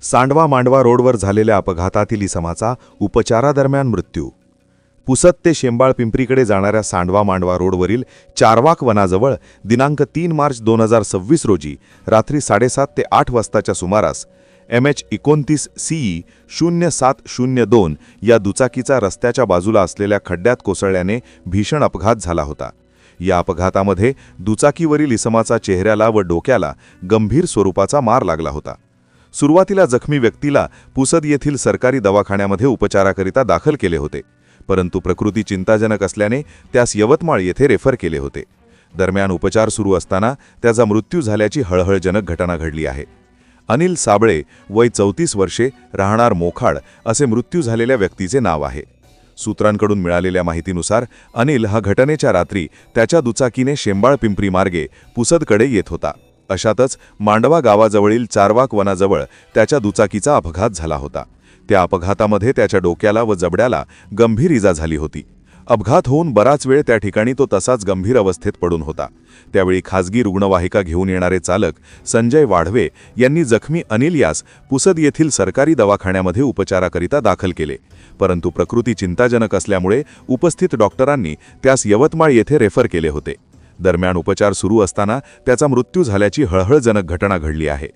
सांडवा मांडवा रोडवर झालेल्या अपघातातील इसमाचा उपचारादरम्यान मृत्यू. पुसद ते शेंबाळ पिंपरीकडे जाणाऱ्या सांडवा मांडवा रोडवरील चारवाक वनाजवळ दिनांक 3 मार्च 2026 रोजी रात्री 7:30 ते 8 वाजताच्या सुमारास MH29 CE 0702 या दुचाकीचा रस्त्याच्या बाजूला असलेल्या खड्ड्यात कोसळल्याने भीषण अपघात झाला होता. या अपघातामध्ये दुचाकीवरील इसमाचा चेहऱ्याला व डोक्याला गंभीर स्वरूपाचा मार लागला होता. सुरुवातीला जखमी व्यक्तीला पुसद येथील सरकारी दवाखान्यामध्ये उपचाराकरिता दाखल केले होते, परंतु प्रकृती चिंताजनक असल्याने त्यास यवतमाळ येथे रेफर केले होते. दरम्यान उपचार सुरू असताना त्याचा मृत्यू झाल्याची हळहळजनक घटना घडली आहे. अनिल साबळे, वय 34 वर्षे, राहणार मोखाड, असे मृत्यू झालेल्या व्यक्तीचे नाव आहे. सूत्रांकडून मिळालेल्या माहितीनुसार अनिल हा घटनेच्या रात्री त्याच्या दुचाकीने शेंबाळ पिंपरी मार्गे पुसदकडे येत होता. अशातच मांडवा गावाजवळील चारवाक वनाजवळ त्याच्या दुचाकीचा अपघात झाला होता. त्या अपघातामध्ये त्याच्या डोक्याला व जबड्याला गंभीर इजा झाली होती. अपघात होऊन बराच वेळ त्या ठिकाणी तो तसाच गंभीर अवस्थेत पडून होता. त्यावेळी खासगी रुग्णवाहिका घेऊन येणारे चालक संजय वाढवे यांनी जखमी अनिल यास पुसद येथील सरकारी दवाखान्यामध्ये उपचाराकरिता दाखल केले, परंतु प्रकृती चिंताजनक असल्यामुळे उपस्थित डॉक्टरांनी त्यास यवतमाळ येथे रेफर केले होते. दरम्यान उपचार सुरू असताना त्याचा मृत्यू झाल्याची हळहळजनक घटना घडली आहे.